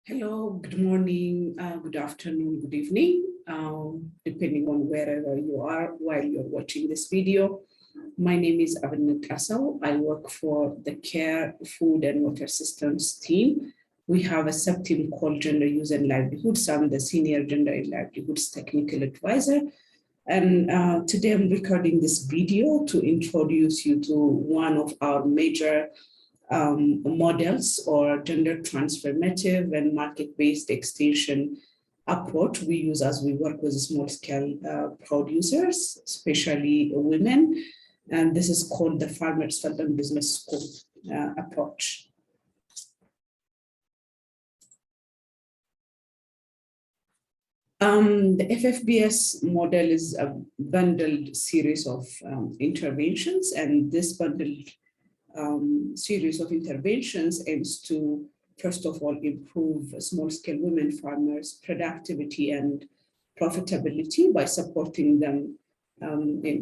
Hello, good morning, good afternoon, good evening, depending on wherever you are while you're watching this video. My name is Abinat Asau. I work for the Care, Food and Water Systems team. We have a sub-team called Gender Use and Livelihoods. I'm the Senior Gender and Livelihoods Technical Advisor. And today I'm recording this video to introduce you to one of our major models or gender transformative and market-based extension approach we use as we work with small-scale producers, especially women. And this is called the Farmers Fund Business School approach. The FFBS model is a bundled series of interventions, and this bundled series of interventions aims to, first of all, improve small-scale women farmers' productivity and profitability by supporting them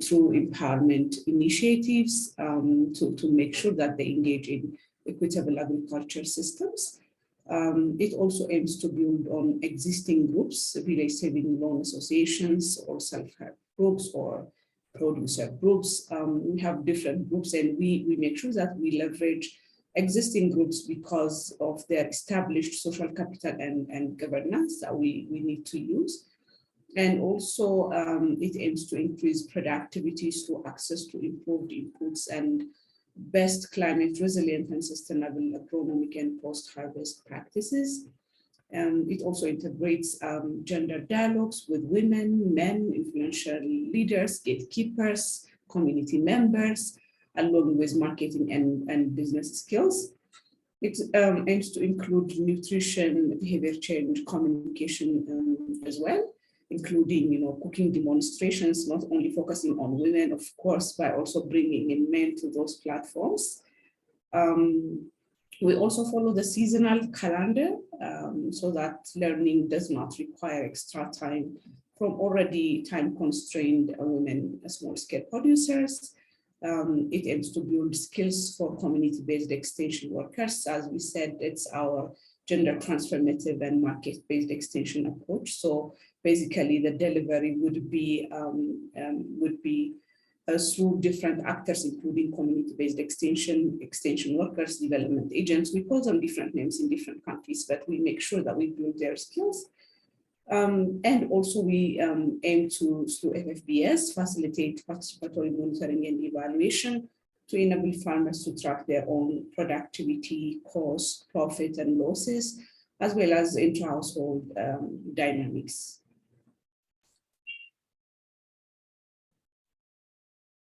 through empowerment initiatives to make sure that they engage in equitable agriculture systems. It also aims to build on existing groups, village saving loan associations or self-help groups or producer groups. We have different groups, and we make sure that we leverage existing groups because of their established social capital and governance that we need to use. And also it aims to increase productivity through access to improved inputs and best climate resilient and sustainable agronomic and post-harvest practices. It also integrates gender dialogues with women, men, influential leaders, gatekeepers, community members, along with marketing and business skills. It aims to include nutrition, behavior change, communication as well, including cooking demonstrations, not only focusing on women, of course, but also bringing in men to those platforms. We also follow the seasonal calendar so that learning does not require extra time from already time-constrained women small-scale producers. It aims to build skills for community-based extension workers. As we said, it's our gender transformative and market-based extension approach. So basically, the delivery would be through different actors, including community-based extension workers, development agents. We call them different names in different countries, but we make sure that we build their skills. And also we aim to, through FFBS, facilitate participatory monitoring and evaluation to enable farmers to track their own productivity, cost, profit, and losses, as well as intra-household dynamics.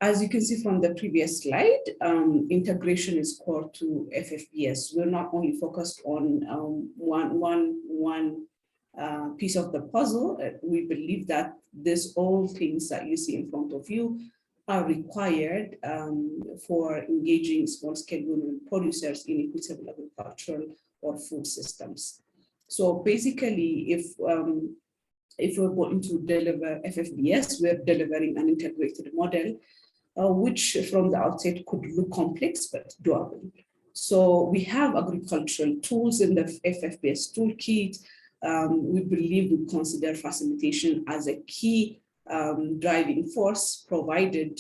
As you can see from the previous slide, integration is core to FFBS. We're not only focused on one piece of the puzzle. We believe that all things that you see in front of you are required for engaging small-scale women producers in equitable agricultural or food systems. So basically, if we're going to deliver FFBS, we're delivering an integrated model which from the outset could look complex but doable. So we have agricultural tools in the FFBS toolkit. We believe we consider facilitation as a key driving force, provided,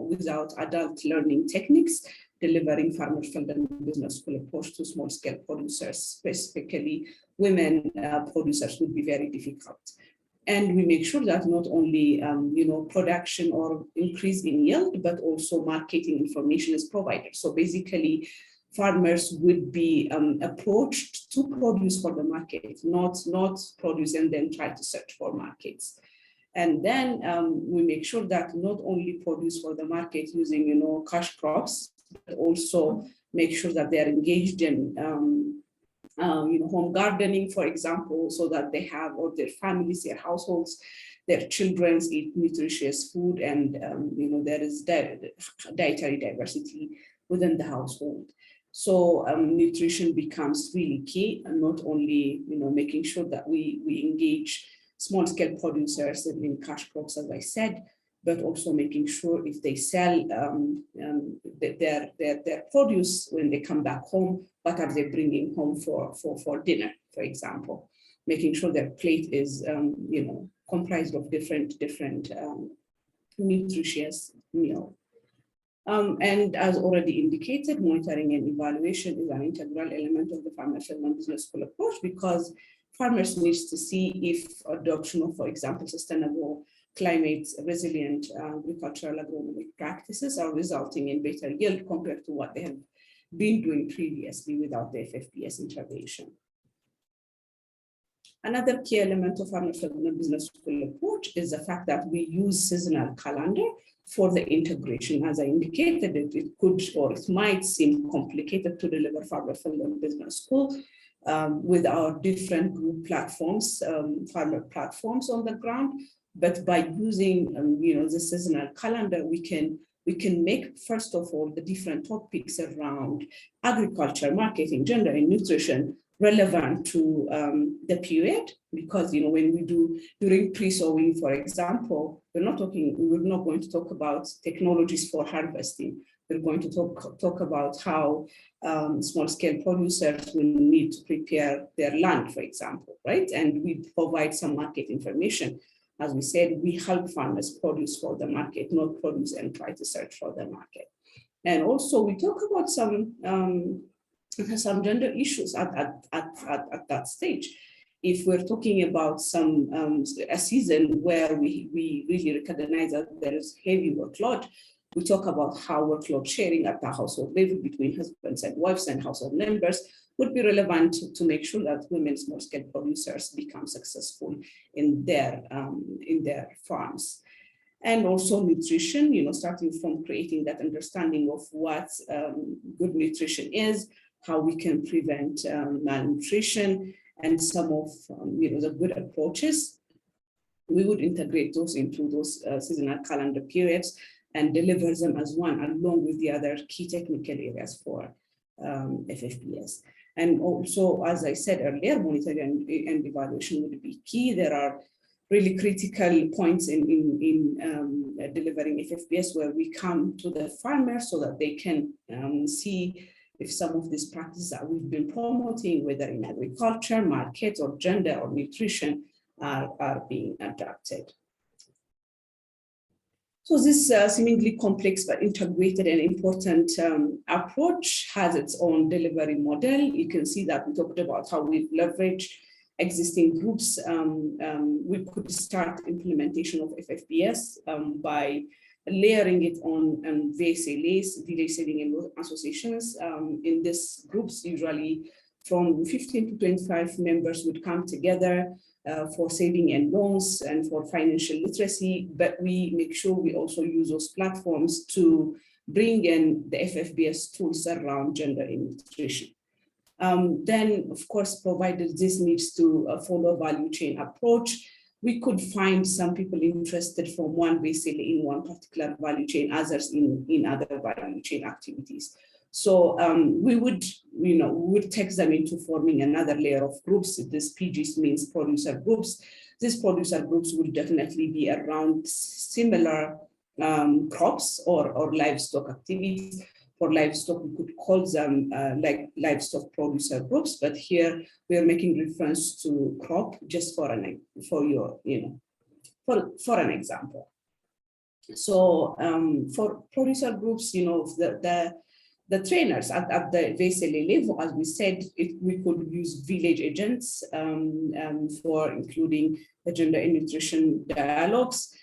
without adult learning techniques, delivering farmer-funded business school approach to small-scale producers, specifically women producers, would be very difficult. And we make sure that not only, production or increase in yield, but also marketing information is provided. So basically, farmers would be approached to produce for the market, not produce and then try to search for markets. And then we make sure that not only produce for the market using, cash crops, but also make sure that they are engaged in home gardening, for example, so that they have, or their families, their households, their children eat nutritious food, and there is dietary diversity within the household. So nutrition becomes really key, and not only making sure that we engage small-scale producers in cash crops, as I said, but also making sure if they sell their produce when they come back home, what are they bringing home for dinner, for example, making sure their plate is comprised of different nutritious meal. And as already indicated, monitoring and evaluation is an integral element of the Farmer Children Business School approach, because farmers need to see if adoption of, for example, sustainable, climate resilient agricultural agronomic practices are resulting in better yield compared to what they have been doing previously without the FFBS intervention. Another key element of Farmer Children Business School approach is the fact that we use seasonal calendar for the integration. As I indicated, it could or it might seem complicated to deliver Farmer Children Business School with our different group platforms, farmer platforms on the ground. But by using the seasonal calendar, we can make, first of all, the different topics around agriculture, marketing, gender, and nutrition relevant to the period, because when we do during pre-sowing, for example, we're not going to talk about technologies for harvesting. We're going to talk about how small-scale producers will need to prepare their land, for example, right? And we provide some market information. As we said, we help farmers produce for the market, not produce and try to search for the market. And also we talk about some gender issues at that stage. If we're talking about a season where we really recognize that there is heavy workload, we talk about how workload sharing at the household level between husbands and wives and household members would be relevant to make sure that women small-scale producers become successful in their farms. And also nutrition, starting from creating that understanding of what good nutrition is, how we can prevent malnutrition, and some of the good approaches. We would integrate those into those seasonal calendar periods and deliver them as one, along with the other key technical areas for FFBS. And also, as I said earlier, monitoring and evaluation would be key. There are really critical points in delivering FFBS where we come to the farmers so that they can see if some of these practices that we've been promoting, whether in agriculture, market, or gender, or nutrition, are being adapted. So this seemingly complex but integrated and important approach has its own delivery model. You can see that we talked about how we leverage existing groups. We could start implementation of FFBS by layering it on VSLAs, village saving and associations. In these groups, usually from 15 to 25 members would come together for saving and loans and for financial literacy, but we make sure we also use those platforms to bring in the FFBS tools around gender and nutrition. Then, of course, provided this needs to follow a value chain approach, we could find some people interested from one VSLA in one particular value chain, others in other value chain activities. So we would take them into forming another layer of groups. This PGs means producer groups. These producer groups will definitely be around similar crops or livestock activities. For livestock, we could call them like livestock producer groups, but here we are making reference to crop just for an example. So for producer groups, the trainers at the VSLA level, as we said, we could use village agents for including the gender and nutrition dialogues.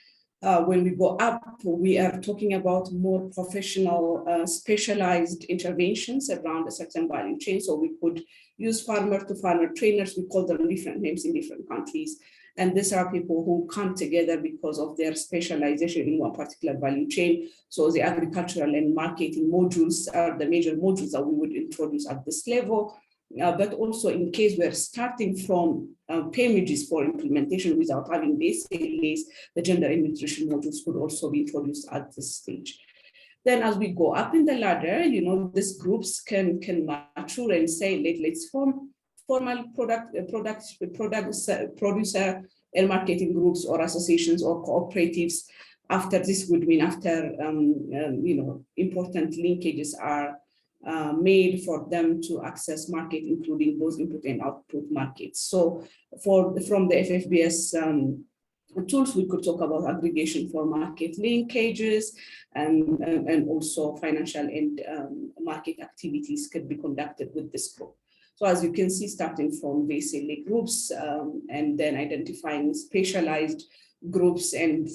When we go up, we are talking about more professional, specialized interventions around a certain value chain. So we could use farmer-to-farmer trainers. We call them different names in different countries. And these are people who come together because of their specialization in one particular value chain. So the agricultural and marketing modules are the major modules that we would introduce at this level. But also in case we're starting from paymages for implementation without having VSLAs, the gender and nutrition modules could also be introduced at this stage. Then as we go up in the ladder, these groups can mature and say, let's form formal producer and marketing groups or associations or cooperatives After this would mean after important linkages are made for them to access market, including both input and output markets. So from the FFBS tools, we could talk about aggregation for market linkages, and also financial and market activities could be conducted with this group. So as you can see, starting from basically groups and then identifying specialized groups and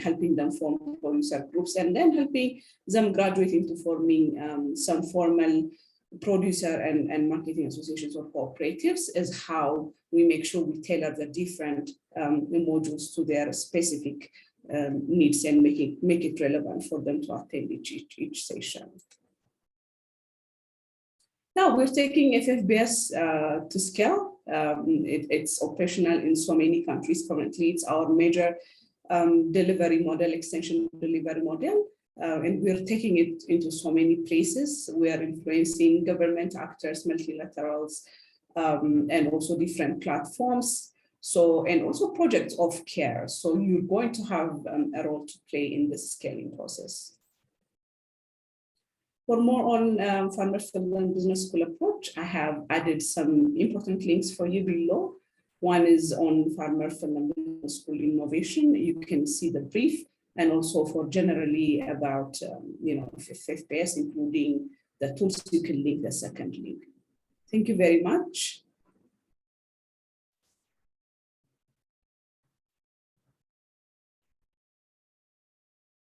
helping them form producer groups, and then helping them graduate into forming some formal producer and marketing associations or cooperatives, is how we make sure we tailor the different modules to their specific needs and make it relevant for them to attend each session. Now we're taking FFBS to scale. It's operational in so many countries currently. It's our major delivery model, extension delivery model. And we're taking it into so many places. We are influencing government actors, multilaterals, and also different platforms. So, and also projects of care. So you're going to have a role to play in this scaling process. For more on Farmer Finland Business School approach, I have added some important links for you below. One is on Farmer Finland Business School innovation. You can see the brief, and also for generally about FFBS, including the tools. You can link the second link. Thank you very much.